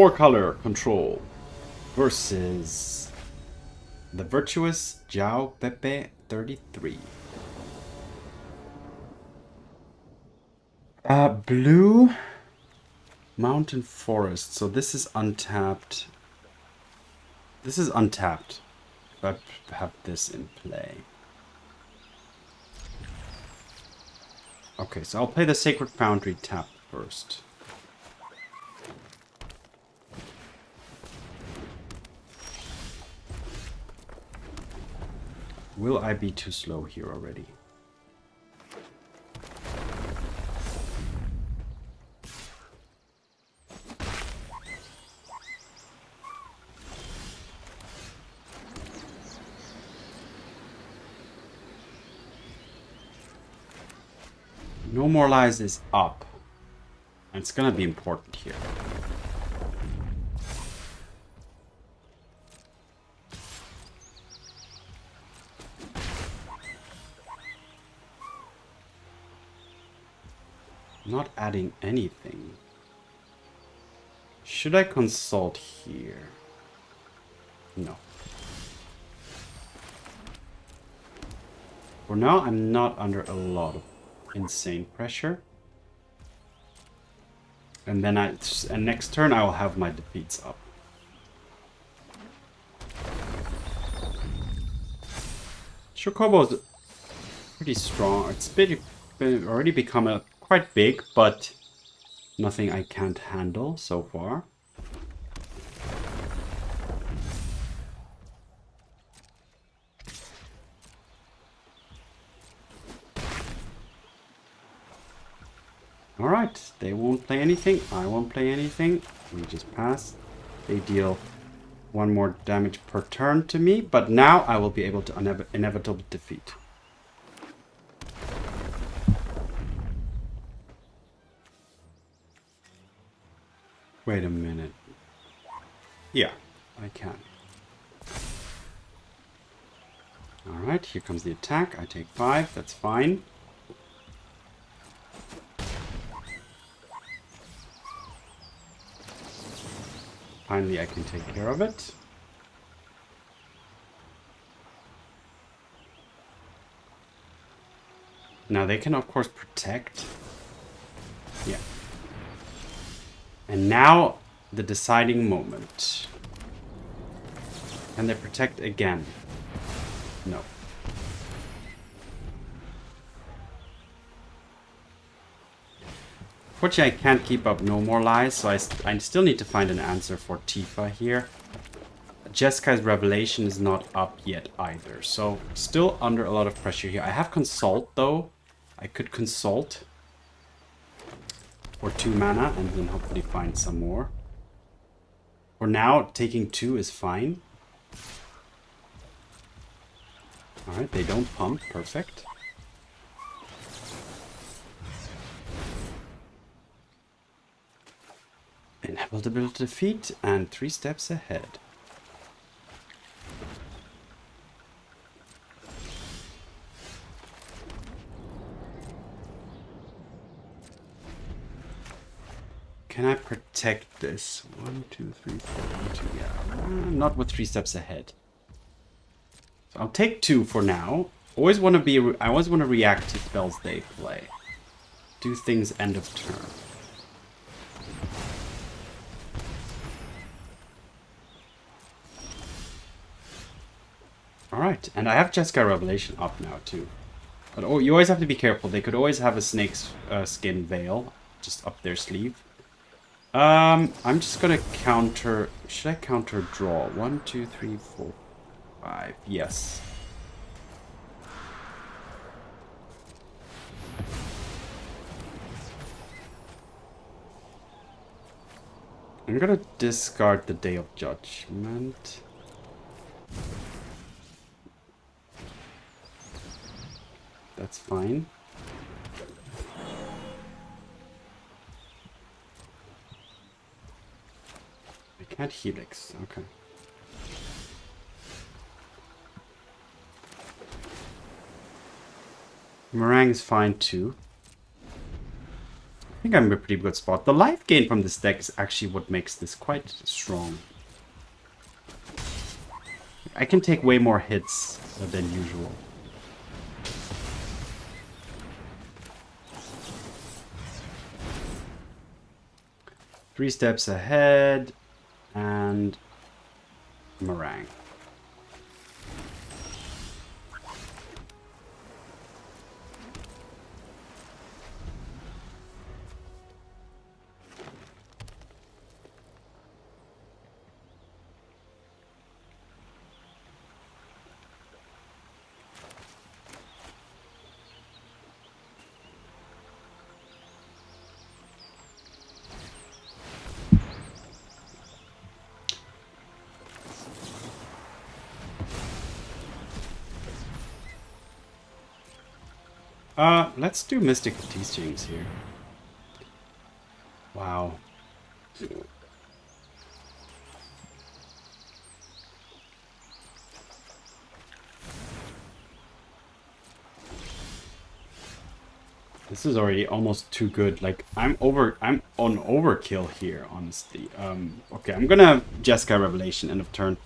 4-color control versus the virtuous Jao Pepe 33. Blue Mountain Forest. So this is untapped. This is untapped. If I have this in play. Okay, so I'll play the Sacred Foundry tap first. Will I be too slow here already? No More Lies is up. And it's gonna be important here. Not adding anything. Should I consult here? No. For now, I'm not under a lot of insane pressure. And then next turn I will have my defeats up. Chocobo is pretty strong. It's already become quite big, but nothing I can't handle so far. Alright, they won't play anything, I won't play anything. We just pass. They deal 1 more damage per turn to me, but now I will be able to inevitably defeat. Wait a minute. Yeah, I can. Alright, here comes the attack. I take 5, that's fine. Finally, I can take care of it. Now they can, of course, protect. Yeah. And now, the deciding moment. Can they protect again? No. Fortunately, I can't keep up No More Lies, so I still need to find an answer for Tifa here. Jeskai's Revelation is not up yet either, so still under a lot of pressure here. I have Consult, though. I could Consult for 2 mana and then hopefully find some more. For now, taking 2 is fine. Alright, they don't pump. Perfect. Inevitable defeat and 3 steps ahead. Can I protect this? 1, 2, 3, 4, 1, 2. Yeah, not with 3 steps ahead. So I'll take 2 for now. I always want to react to spells they play. Do things end of turn. Alright, and I have Jeskai Revelation up now too. But you always have to be careful. They could always have a snake's skin veil just up their sleeve. I'm just gonna counter... Should I counter draw? 1, 2, 3, 4, 5. Yes. I'm gonna discard the Day of Judgment. That's fine. I can't Helix. Okay. Marang is fine too. I think I'm in a pretty good spot. The life gain from this deck is actually what makes this quite strong. I can take way more hits than usual. Three steps ahead, and Marang. Let's do Mystical Teachings here. Wow. This is already almost too good. Like, I'm on overkill here, honestly. Okay, I'm gonna Jeskai Revelation, end of turn.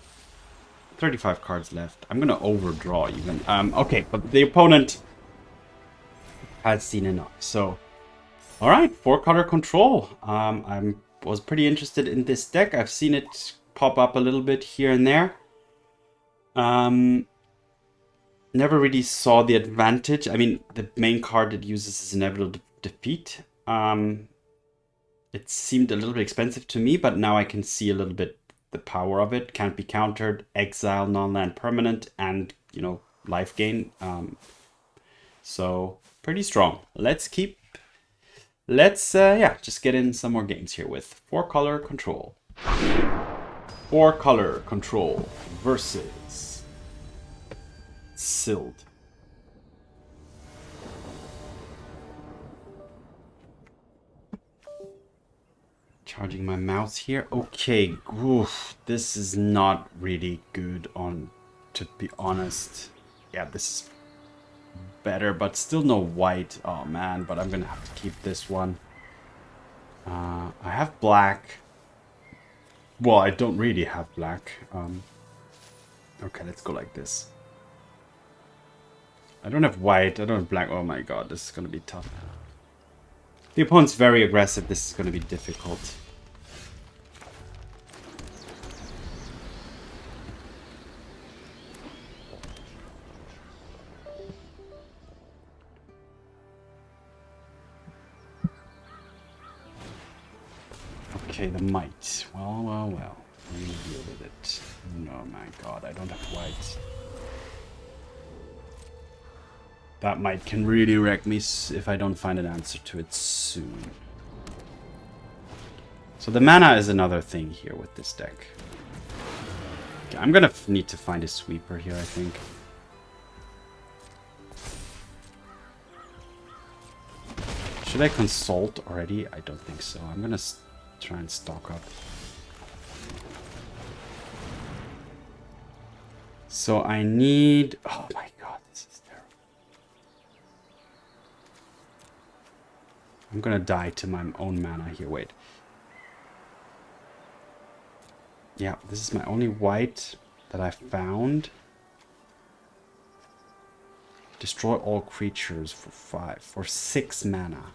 35 cards left. I'm gonna overdraw even. Okay, but the opponent had seen enough. So, all right, 4-color control. I was pretty interested in this deck. I've seen it pop up a little bit here and there. Never really saw the advantage. I mean, the main card it uses is Inevitable Defeat. It seemed a little bit expensive to me, but now I can see a little bit the power of it. Can't be countered, exile, non-land permanent, and, you know, life gain. So pretty strong. Let's just get in some more games here with 4-color control. 4-color control versus Sild. Charging my mouse here. Okay, oof, this is not really good to be honest. Yeah, this is better, but still no white. Oh man, but I'm gonna have to keep this one. I have black. Well, I don't really have black. Okay, let's go like this. I don't have white, I don't have black. Oh my god, this is gonna be tough. The opponent's very aggressive. This is gonna be difficult. Okay, the might. Well. We're gonna deal with it. Oh my god, I don't have white. That might can really wreck me if I don't find an answer to it soon. So the mana is another thing here with this deck. Okay, I'm gonna need to find a sweeper here, I think. Should I consult already? I don't think so. I'm gonna try and stock up. So I need... Oh my god, this is terrible. I'm gonna die to my own mana here. Wait. Yeah, this is my only white that I found. Destroy all creatures for 6 mana.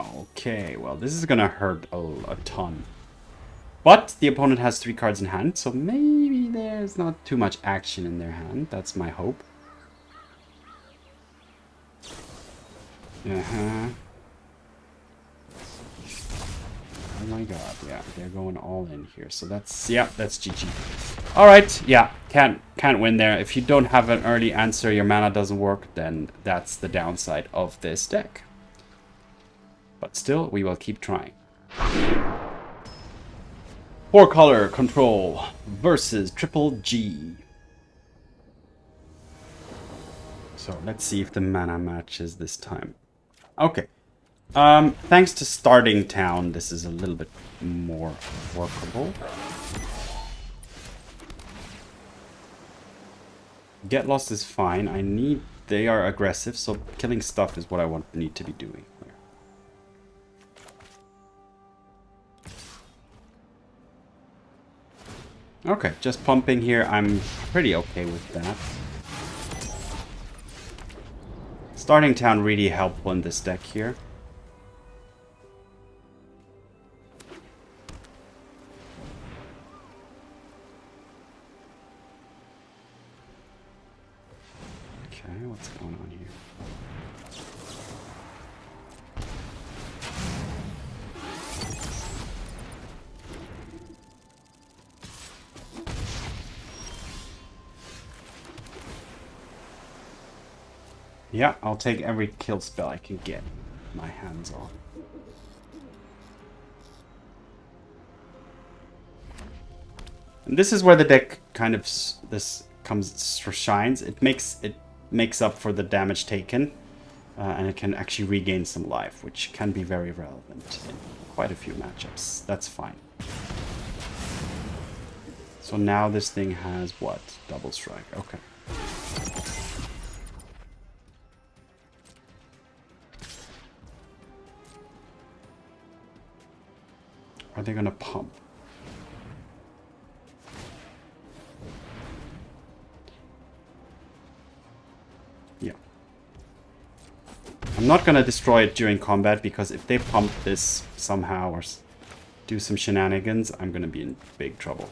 Okay, well, this is gonna hurt a ton. But the opponent has 3 cards in hand, so maybe there's not too much action in their hand. That's my hope. Oh my god, yeah, they're going all in here. So that's, yeah, that's GG. Alright, yeah, can't win there. If you don't have an early answer, your mana doesn't work, then that's the downside of this deck. But still, we will keep trying. 4-color control versus Triple G. So let's see if the mana matches this time. Okay. Thanks to starting town, this is a little bit more workable. Get Lost is fine. I need... They are aggressive, so killing stuff is what I need to be doing here. Okay, just pumping here. I'm pretty okay with that. Starting town really helpful in this deck here. Okay, what's going on here? Yeah, I'll take every kill spell I can get my hands on. And this is where the deck kind of shines. It makes up for the damage taken, and it can actually regain some life, which can be very relevant in quite a few matchups. That's fine. So now this thing has what? Double strike. Okay. Are they gonna pump? Yeah. I'm not gonna destroy it during combat, because if they pump this somehow or do some shenanigans, I'm gonna be in big trouble.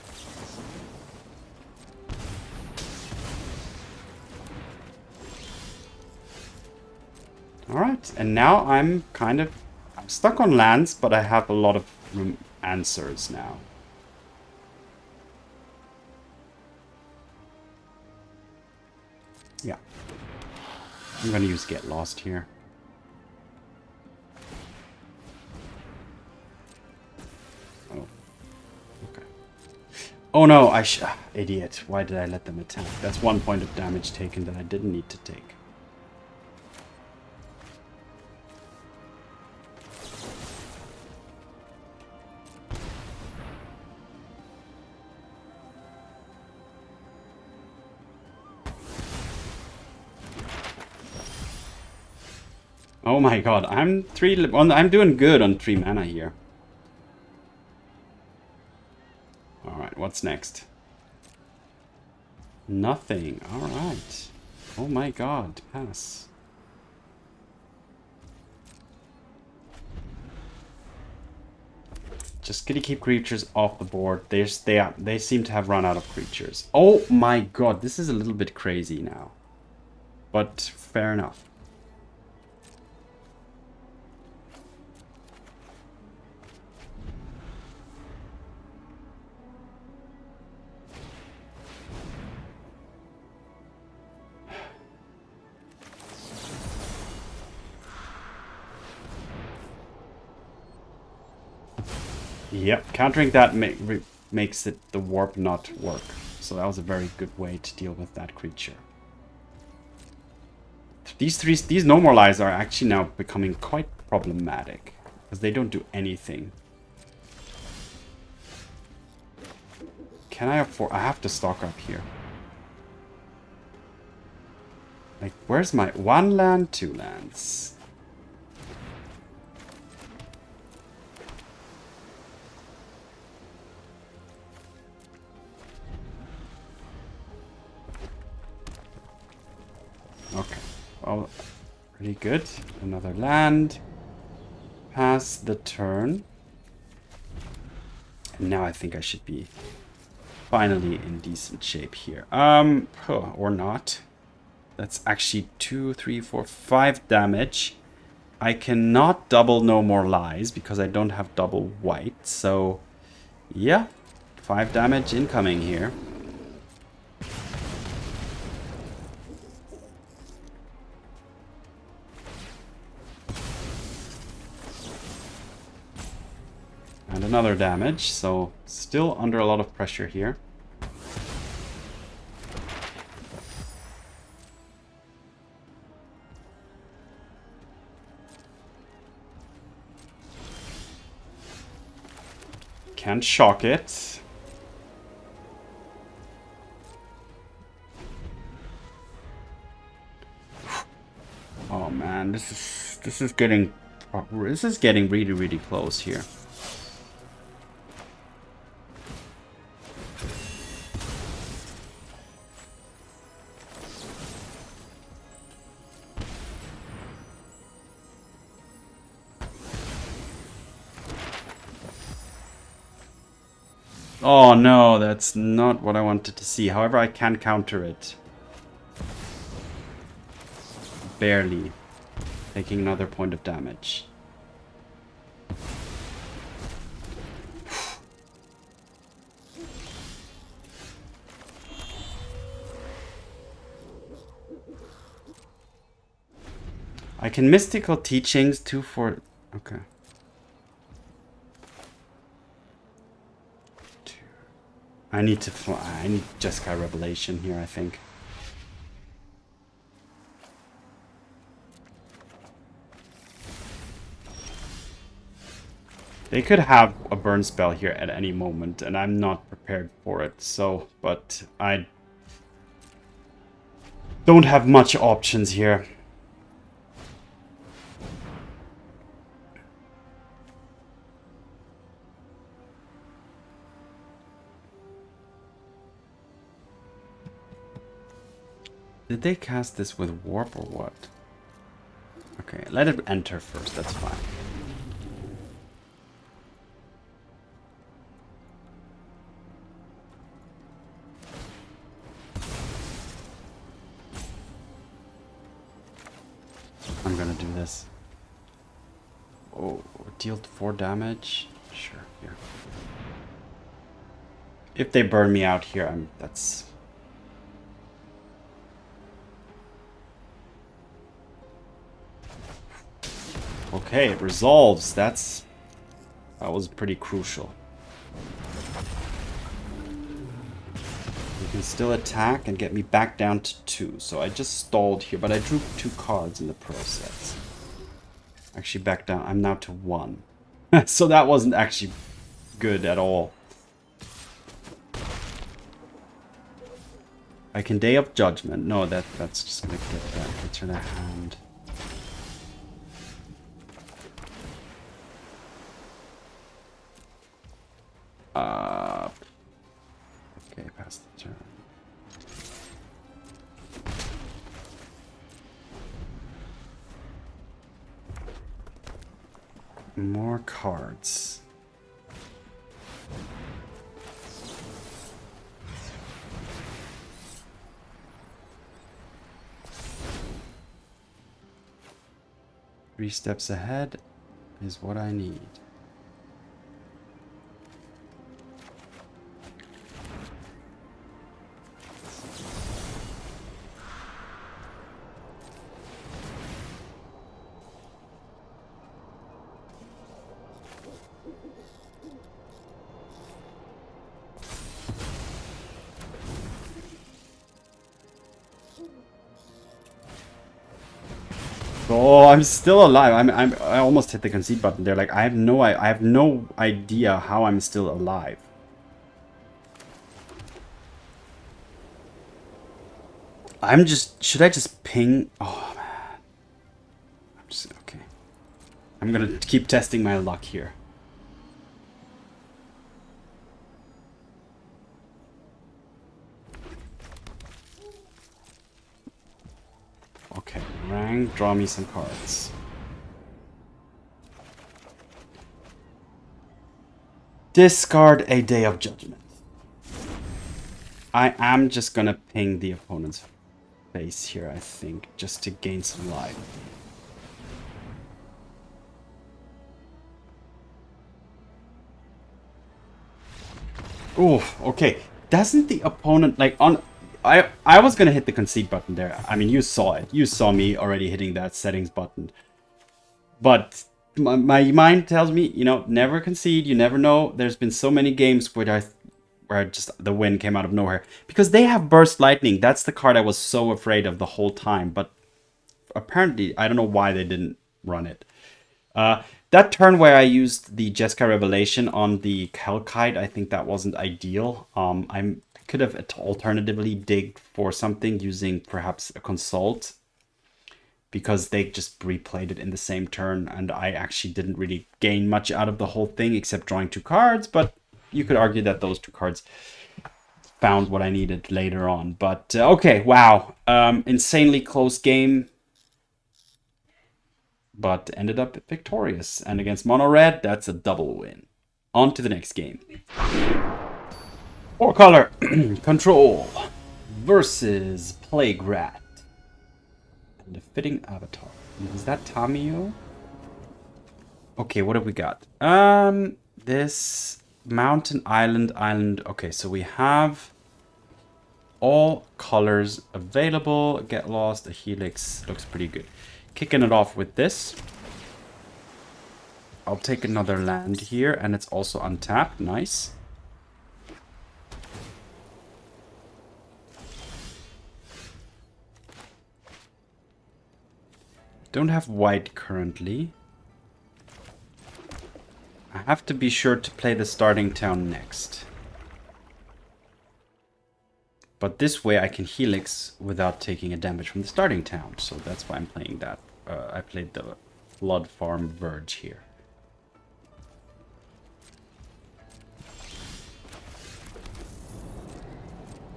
Alright, and now I'm stuck on lands, but I have a lot of answers now. Yeah. I'm gonna use Get Lost here. Oh. Okay. Oh no, idiot. Why did I let them attack? That's 1 point of damage taken that I didn't need to take. Oh my god, I'm doing good on 3 mana here. Alright, what's next? Nothing. Alright. Oh my god, pass. Just gonna keep creatures off the board. They seem to have run out of creatures. Oh my god, this is a little bit crazy now. But fair enough. Yep, countering that makes the warp not work. So that was a very good way to deal with that creature. These No More Lies are actually now becoming quite problematic, because they don't do anything. Can I afford... I have to stock up here. Like, where's my 1 land, 2 lands? Okay, well, pretty good. Another land. Pass the turn. And now I think I should be finally in decent shape here. Or not. That's actually 2, 3, 4, 5 damage. I cannot double No More Lies because I don't have double white. So, yeah, 5 damage incoming here. And another damage, so still under a lot of pressure here. Can't shock it. this is getting really, really close here. Oh no, that's not what I wanted to see. However, I can counter it. Barely. Taking another point of damage. I can Mystical Teachings 2 for... Okay. I need Jeskai Revelation here, I think. They could have a burn spell here at any moment, and I'm not prepared for it, so... But I don't have much options here. Did they cast this with warp or what? Okay, let it enter first, that's fine. I'm gonna do this. Oh, deal 4 damage? Sure, here. If they burn me out here, that's... Okay, it resolves. That was pretty crucial. You can still attack and get me back down to 2. So I just stalled here, but I drew 2 cards in the process. Actually back down. I'm now to 1. So that wasn't actually good at all. I can Day of Judgment. No, that's just gonna get that into their hand. Okay, pass the turn. More cards. Three steps ahead is what I need. Oh, I'm still alive. I almost hit the concede button there. Like I have no idea how I'm still alive. Should I just ping? Oh man. Okay. I'm gonna keep testing my luck here. Okay, Marang, draw me some cards. Discard a Day of Judgment. I am just gonna ping the opponent's face here, I think, just to gain some life. Oh, okay. Doesn't the opponent, like, on... I was gonna hit the concede button there. I mean, you saw it. You saw me already hitting that settings button. But my mind tells me, you know, never concede. You never know. There's been so many games where just the win came out of nowhere. Because they have Burst Lightning. That's the card I was so afraid of the whole time. But apparently, I don't know why they didn't run it. That turn where I used the Jeskai Revelation on the Kelkite, I think that wasn't ideal. I could have alternatively digged for something using perhaps a Consult. because they just replayed it in the same turn, and I actually didn't really gain much out of the whole thing except drawing 2 cards, but you could argue that those 2 cards found what I needed later on. But okay, wow. Insanely close game, but ended up victorious. And against Mono Red, that's a double win. On to the next game. 4 color Control versus Plague Rat. And a fitting avatar. Is that Tamio? Okay, what have we got? This mountain, island. Okay, so we have all colors available. Get Lost, a Helix. Looks pretty good. Kicking it off with this. I'll take another land here, and it's also untapped. Nice. Don't have white currently. I have to be sure to play the starting town next. But this way I can Helix without taking a damage from the starting town. So that's why I'm playing that. I played the Floodfarm Verge here.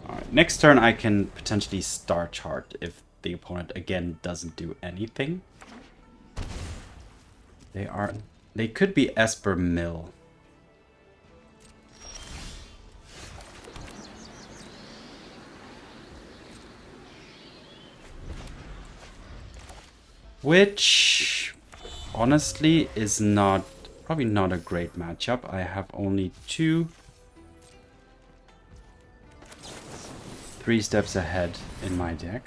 Alright, next turn I can potentially Star Chart if the opponent again doesn't do anything. They could be Esper Mill. Which honestly is probably not a great matchup. I have only 2 3 steps ahead in my deck.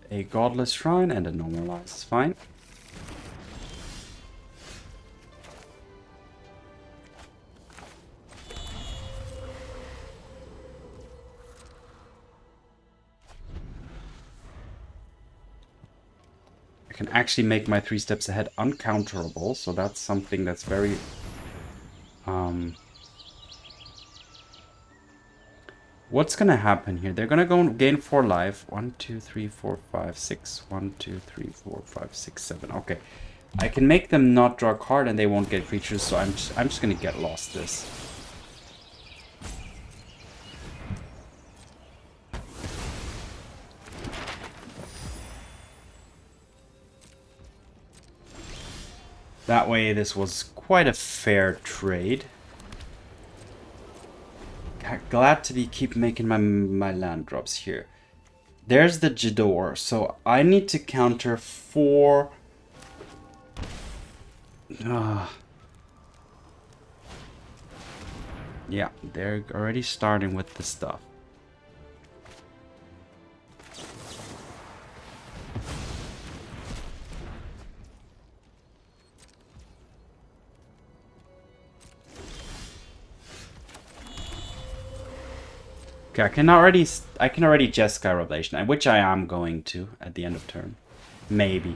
A Godless Shrine and a Normalize is fine. I can actually make my 3 steps ahead uncounterable, so that's something that's very what's gonna happen here? They're gonna go gain 4 life. 1, 2, 3, 4, 5, 6. 1, 2, 3, 4, 5, 6, 7. Okay. I can make them not draw a card and they won't get creatures, so I'm just gonna get lost this. That way this was quite a fair trade. Glad to keep making my land drops here. There's the Jador, so I need to counter 4. Yeah, they're already starting with the stuff. Okay, I can already Jeskai Revelation, which I am going to at the end of turn. Maybe.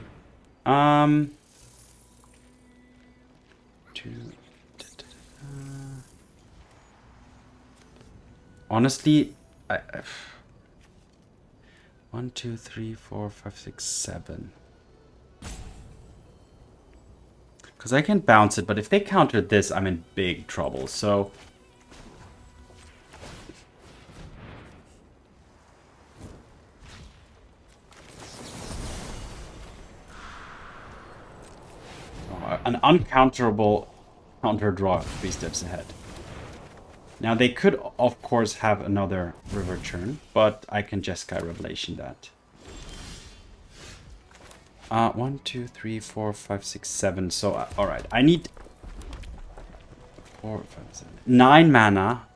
Honestly, 1, 2, 3, 4, 5, 6, 7. Because I can bounce it, but if they counter this, I'm in big trouble. So an uncounterable counter draw 3 steps ahead. Now they could, of course, have another river churn, but I can Jeskai Revelation that. 1, 2, 3, 4, 5, 6, 7. So, all right, I need 4, 5, 7, 9 mana.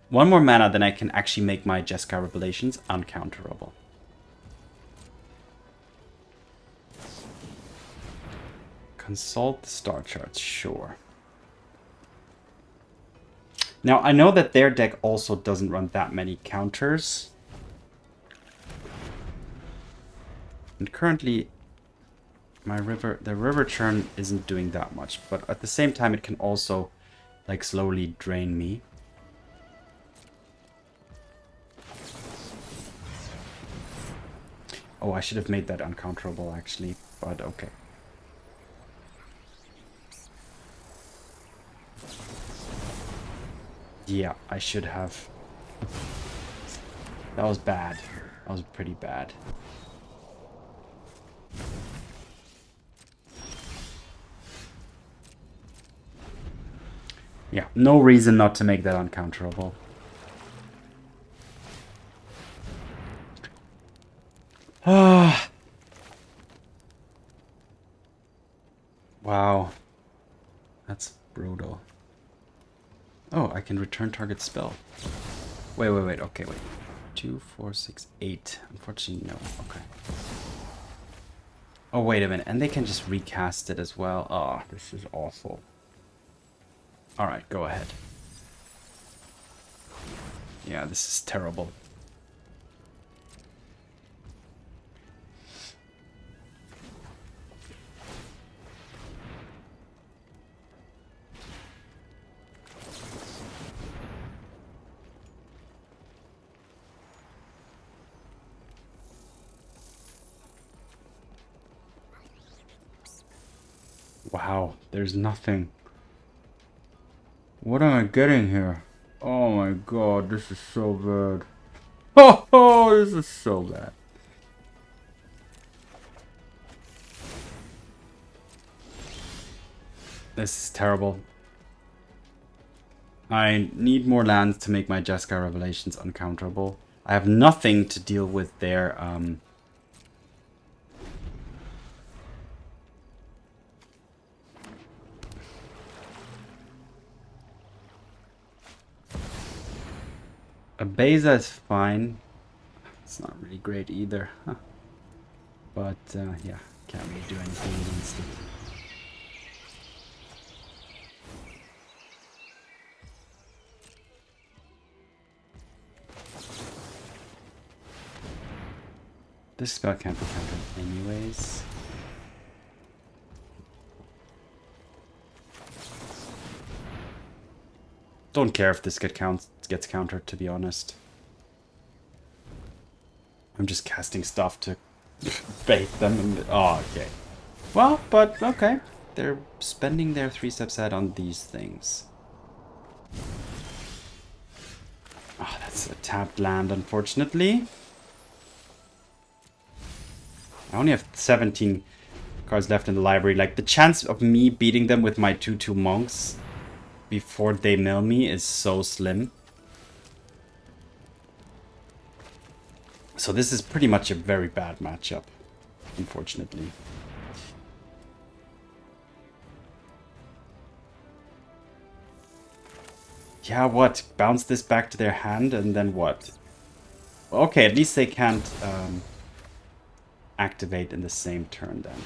1 more mana, then I can actually make my Jeskai Revelations uncounterable. Consult the star charts, sure. Now, I know that their deck also doesn't run that many counters. And currently, the river churn isn't doing that much. But at the same time, it can also, like, slowly drain me. Oh, I should have made that uncounterable actually, but okay. Yeah, I should have. That was bad. That was pretty bad. Yeah, no reason not to make that uncounterable. Ah. Wow. That's brutal. Oh, I can return target spell. Wait. Okay, wait. 2, 4, 6, 8. Unfortunately, no. Okay. Oh, wait a minute. And they can just recast it as well. Oh, this is awful. Alright, go ahead. Yeah, this is terrible. Wow, there's nothing. What am I getting here? Oh my god, this is so bad. Oh, this is so bad. This is terrible. I need more lands to make my Jeskai Revelations uncounterable. I have nothing to deal with their a Beza is fine. It's not really great either. Huh. But yeah, can't really do anything against it. This spell can't be countered anyways. Don't care if this gets countered, to be honest. I'm just casting stuff to bait them. Oh, okay. Well, but okay. They're spending their 3-step set on these things. Oh, that's a tapped land, unfortunately. I only have 17 cards left in the library. Like, the chance of me beating them with my 2/2 monks before they mill me is so slim. So this is pretty much a very bad matchup, unfortunately. Yeah, what? Bounce this back to their hand and then what? Okay, at least they can't activate in the same turn then.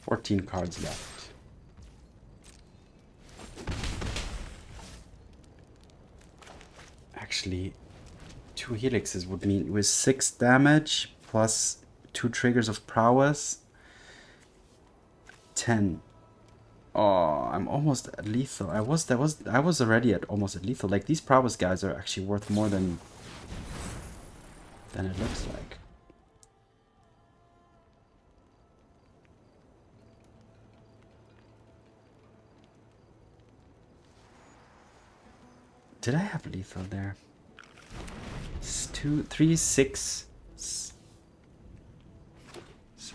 $14 cards left. Actually, 2 helixes would mean with 6 damage plus 2 triggers of prowess. 10. Oh, I'm almost at lethal. I was already at almost at lethal. Like, these prowess guys are actually worth more than it looks like. Did I have lethal there? It's 2, 3, 6, 7,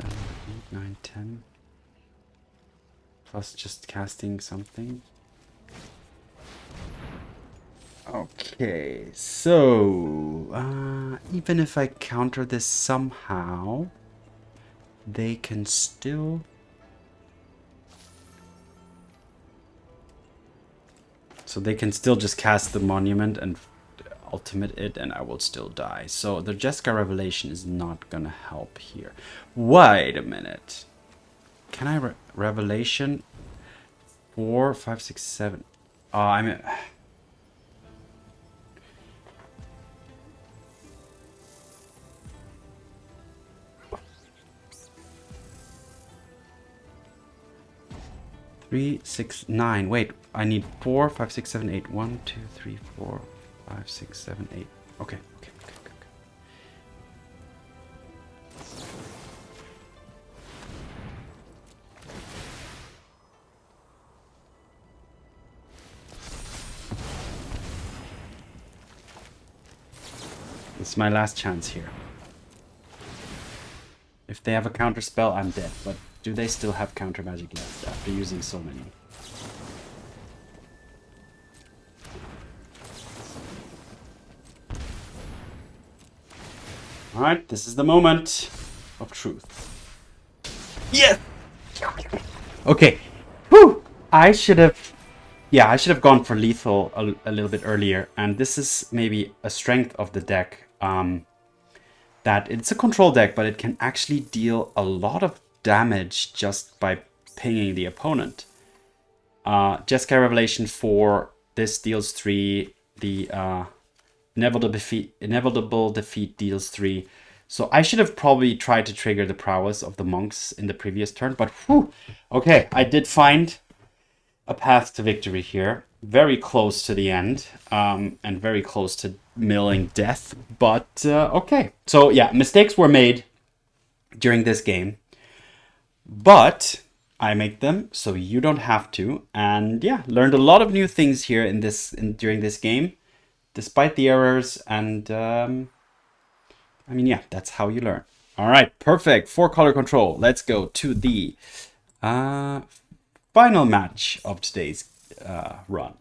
8, 9, 10. Plus just casting something. Okay, so even if I counter this somehow, they can still... So they can still just cast the monument and ultimate it, and I will still die. So the Jeskai Revelation is not gonna help here. Wait a minute. Can I Revelation 4, 5, 6, 7? I'm... 3, 6, 9. Wait, I need 4, 5, 6, 7, 8. 1, 2, 3, 4, 5, 6, 7, 8. Okay. This is my last chance here. If they have a counter spell, I'm dead. But do they still have counter magic left after using so many? Alright, this is the moment of truth. Yes! Okay. Whew! I should have gone for lethal a little bit earlier. And this is maybe a strength of the deck. That it's a control deck, but it can actually deal a lot of damage just by pinging the opponent. Jeskai Revelation 4, this deals 3. The inevitable defeat deals 3. So I should have probably tried to trigger the prowess of the monks in the previous turn, but whew, okay, I did find a path to victory here. Very close to the end, and very close to milling death, but okay. So yeah, mistakes were made during this game, but I make them so you don't have to. And yeah, learned a lot of new things here during this game, despite the errors. And I mean, yeah, that's how you learn. All right, perfect. 4-color control. Let's go to the final match of today's run.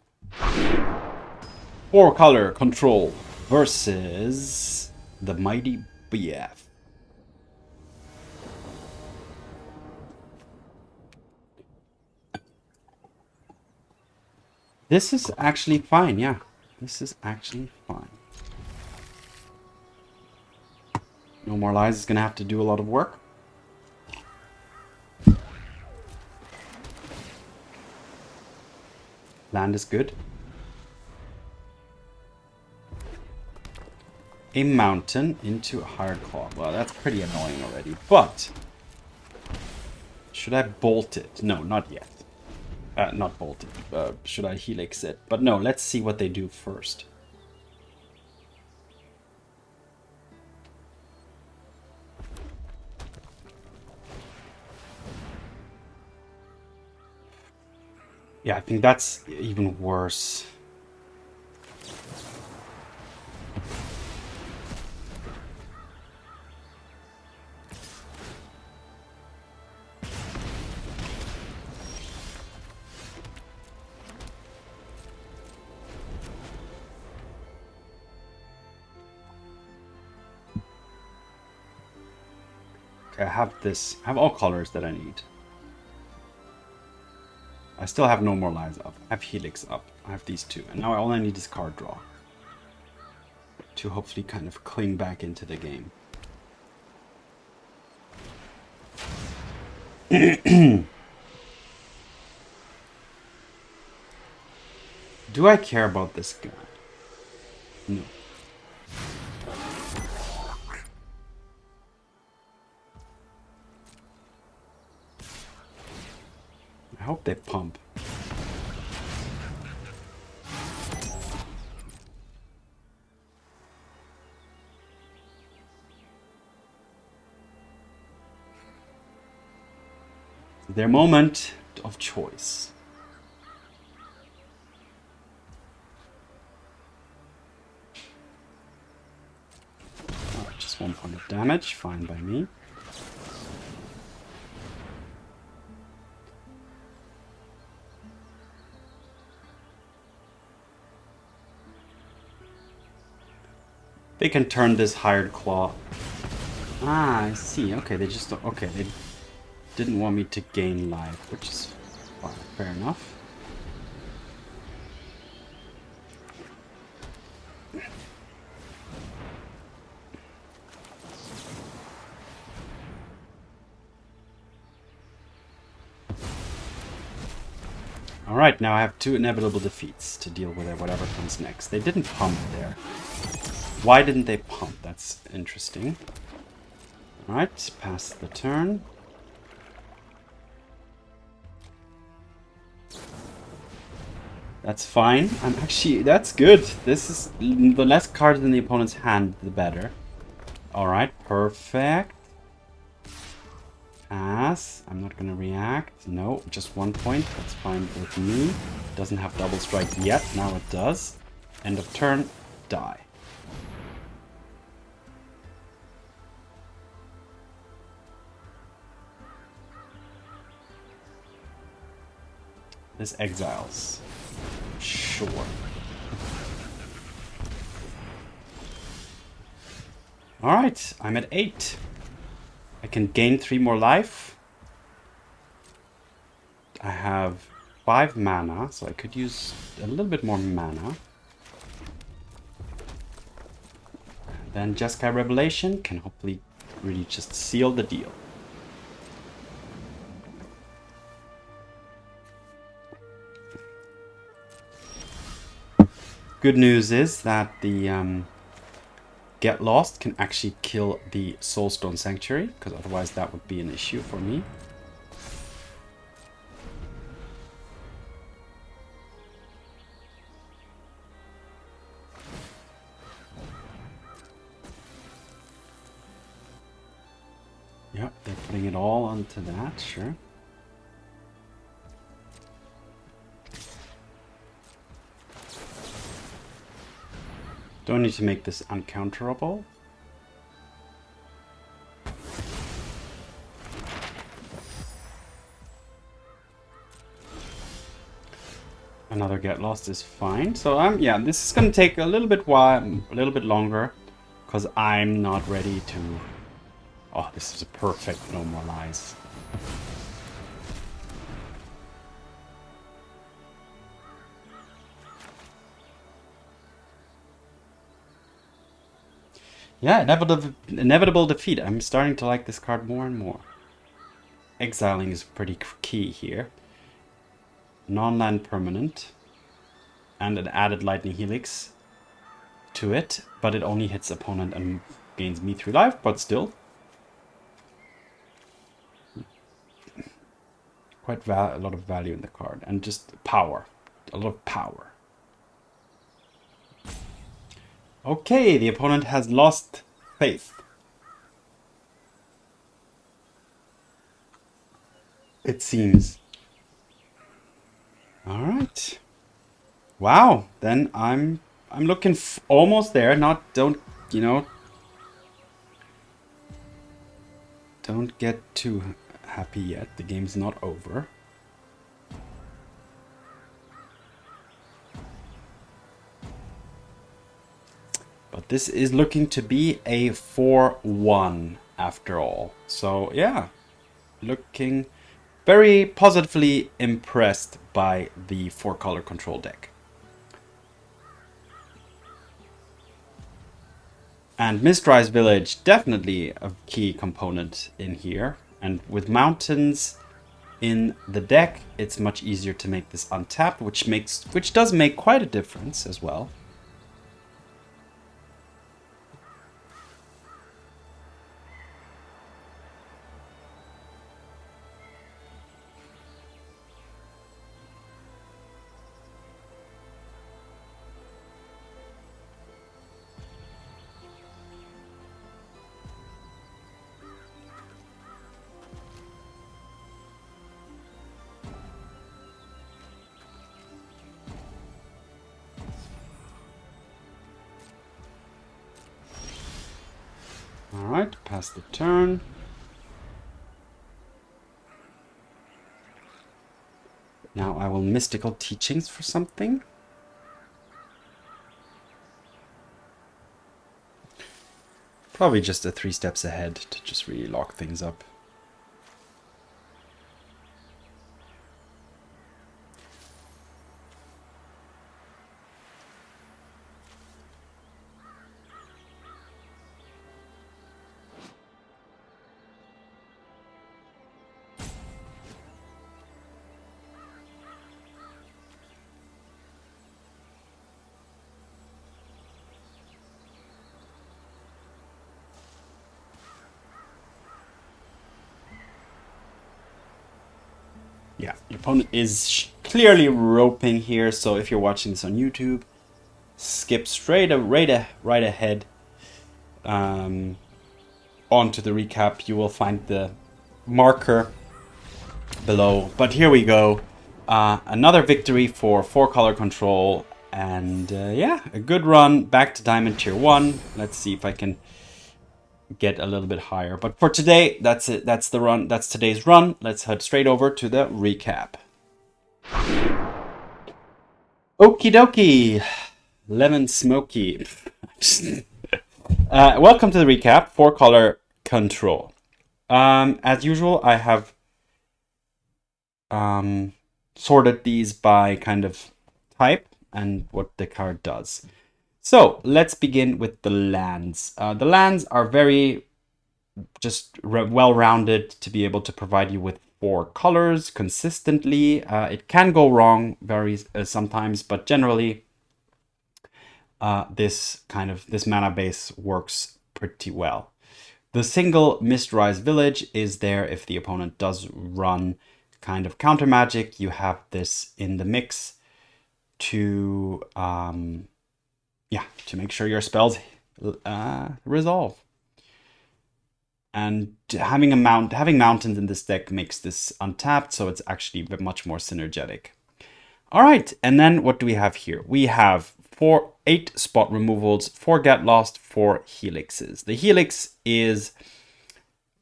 4-color control versus the mighty BF. This is actually fine, yeah. This is actually fine. No More Lies is going to have to do a lot of work. Land is good. A mountain into a hard claw. Well, that's pretty annoying already, but should I bolt it? No, not yet. Not bolt it. Should I helix it? But no, let's see what they do first. Yeah, I think that's even worse. Okay, I have this. I have all colors that I need. I still have No More Lies up. I have Helix up. I have these two. And now all I need is card draw. To hopefully kind of cling back into the game. Do I care about this guy? No. I hope they pump. Their moment of choice. Alright, just 1 point of damage, fine by me. They can turn this hired claw. Ah, I see. Okay, they just don't. Okay, they didn't want me to gain life, which is fine, fair enough. Alright, now I have 2 inevitable defeats to deal with whatever comes next. They didn't pump there. Why didn't they pump? That's interesting. Alright, pass the turn. That's fine. That's good. This is, the less cards in the opponent's hand, the better. Alright, perfect. Pass. I'm not going to react. No, just 1 point. That's fine with me. Doesn't have double strike yet. Now it does. End of turn. Die. This exiles. Sure. Alright, I'm at 8. I can gain 3 more life. I have 5 mana, so I could use a little bit more mana. And then Jeskai Revelation can hopefully really just seal the deal. Good news is that the Get Lost can actually kill the Soulstone Sanctuary, because otherwise that would be an issue for me. Yep, they're putting it all onto that, sure. Don't need to make this uncounterable. Another Get Lost is fine. So yeah, this is gonna take a little bit longer, because I'm not ready to. Oh, this is a perfect No More Lies. Yeah, inevitable defeat. I'm starting to like this card more and more. Exiling is pretty key here. Non-land permanent. And an added Lightning Helix to it. But it only hits opponent and gains me 3 life, but still. Quite a lot of value in the card. And just power. A lot of power. Okay, the opponent has lost faith. It seems. All right. Wow. Then I'm looking almost there. Don't get too happy yet. The game's not over. But this is looking to be a 4-1 after all. So yeah, looking very positively impressed by the 4-color control deck. And Mistrise Village, definitely a key component in here. And with mountains in the deck, it's much easier to make this untapped, which does make quite a difference as well. Alright, pass the turn. Now I will Mystical Teachings for something. Probably just 3 steps ahead to just really lock things up. Yeah, your opponent is clearly roping here, so if you're watching this on YouTube, skip right ahead onto the recap. You will find the marker below. But here we go. Another victory for 4-color control. And yeah, a good run back to Diamond Tier 1. Let's see if I can get a little bit higher. But for today, that's it. That's the run. That's today's run. Let's head straight over to the recap. Okie dokie. Lemon Smoky. Welcome to the recap. 4-color control. As usual, I have sorted these by kind of type and what the card does. So let's begin with the lands. The lands are very just well-rounded to be able to provide you with 4 colors consistently. It can go wrong sometimes, but generally this mana base works pretty well. The single Mistrise Village is there if the opponent does run kind of counter magic. You have this in the mix to make sure your spells resolve. And having mountains in this deck makes this untapped, so it's actually much more synergetic. All right, and then what do we have here? We have 8 spot removals, 4 Get Lost, 4 Helixes. The Helix is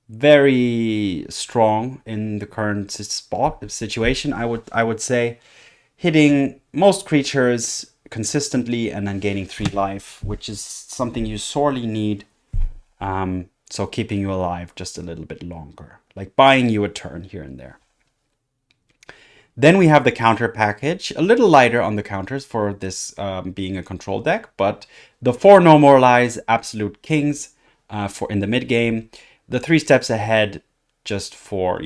very strong in the current situation. I would say hitting most creatures consistently and then gaining 3 life, which is something you sorely need. So keeping you alive just a little bit longer, like buying you a turn here and there. Then we have the counter package, a little lighter on the counters for this being a control deck, but the 4 No More Lies, Absolute Kings for in the mid game, the 3 steps ahead just for,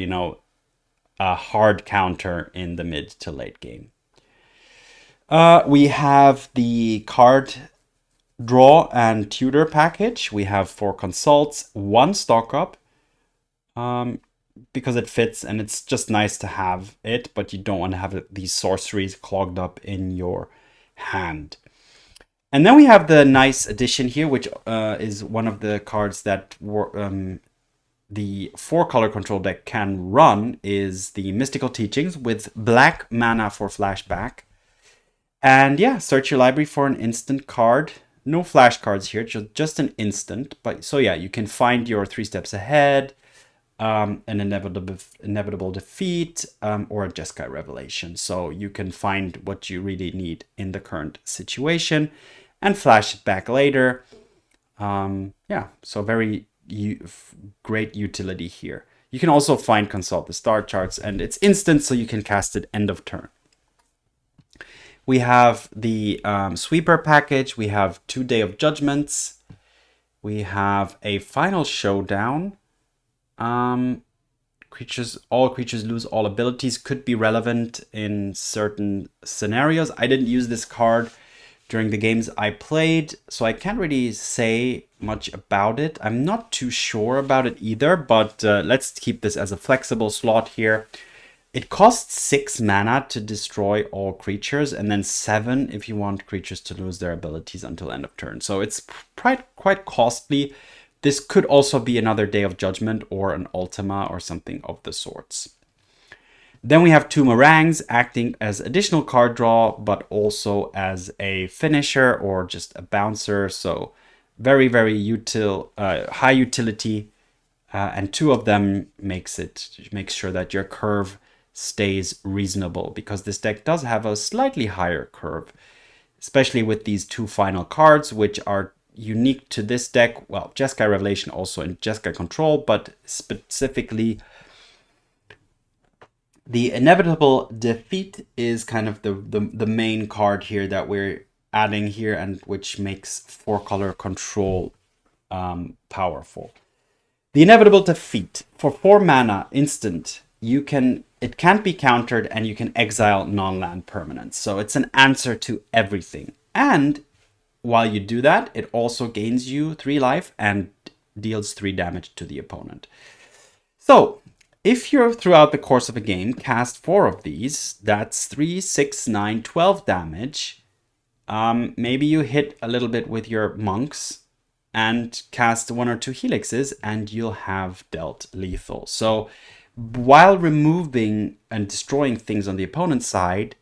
a hard counter in the mid to late game. We have the card draw and tutor package. We have 4 consults, 1 stock up, because it fits and it's just nice to have it, but you don't want to have these sorceries clogged up in your hand. And then we have the nice addition here, which is one of the cards that the 4-color control deck can run, is the Mystical Teachings with black mana for flashback. And yeah, search your library for an instant card. No flash cards here, just an instant. But so yeah, you can find your 3 steps ahead, an inevitable defeat, or a Jeskai Revelation. So you can find what you really need in the current situation and flash it back later. Yeah, so very great utility here. You can also consult the star charts, and it's instant, so you can cast it end of turn. We have the sweeper package. We have 2 Day of Judgments. We have a Final Showdown. All creatures lose all abilities could be relevant in certain scenarios. I didn't use this card during the games I played, so I can't really say much about it. I'm not too sure about it either, but let's keep this as a flexible slot here. It costs 6 mana to destroy all creatures, and then 7 if you want creatures to lose their abilities until end of turn. So it's quite costly. This could also be another Day of Judgment or an Ultima or something of the sorts. Then we have 2 Marangs acting as additional card draw, but also as a finisher or just a bouncer. So very, very high utility. And 2 of them makes sure that your curve stays reasonable, because this deck does have a slightly higher curve, especially with these 2 final cards, which are unique to this deck. Well, Jeskai Revelation also in Jeskai Control, but specifically the Inevitable Defeat is kind of the main card here that we're adding here, and which makes 4-color control powerful. The Inevitable Defeat for 4 mana instant, it can't be countered, and you can exile non-land permanents. So it's an answer to everything. And while you do that, it also gains you 3 life and deals 3 damage to the opponent. So if you're throughout the course of a game cast 4 of these, that's 3, 6, 9, 12 damage. Maybe you hit a little bit with your monks and cast 1 or 2 helixes and you'll have dealt lethal. So while removing and destroying things on the opponent's side,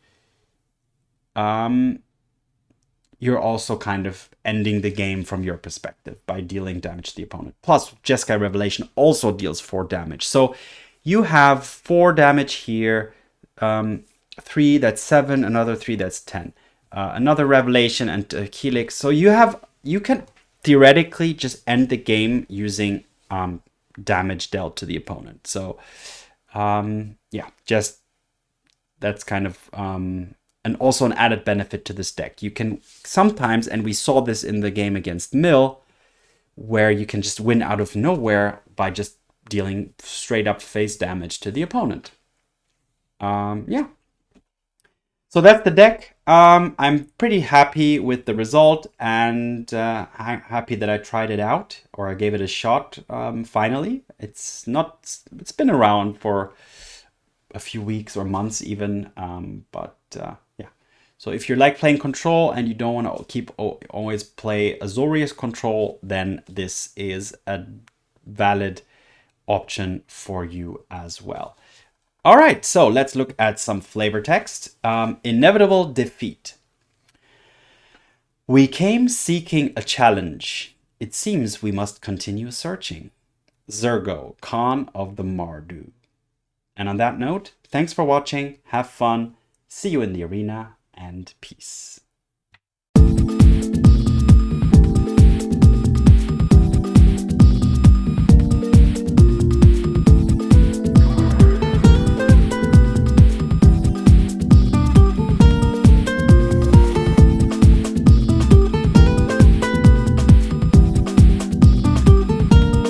you're also kind of ending the game from your perspective by dealing damage to the opponent. Plus, Jeskai Revelation also deals 4 damage. So you have 4 damage here, 3, that's 7, another 3, that's 10. Another Revelation and Helix. So you can theoretically just end the game using damage dealt to the opponent. So yeah, just that's kind of and also an added benefit to this deck. You can sometimes, and we saw this in the game against Mill, where you can just win out of nowhere by just dealing straight up face damage to the opponent. Yeah. So that's the deck. I'm pretty happy with the result, and I'm happy that I tried it out, or I gave it a shot finally. It's been around for a few weeks or months even, but yeah. So if you like playing control and you don't want to always play Azorius control, then this is a valid option for you as well. All right, so let's look at some flavor text. Inevitable defeat. We came seeking a challenge. It seems we must continue searching. Zergo, Khan of the Mardu. And on that note, thanks for watching, have fun, see you in the arena, and peace.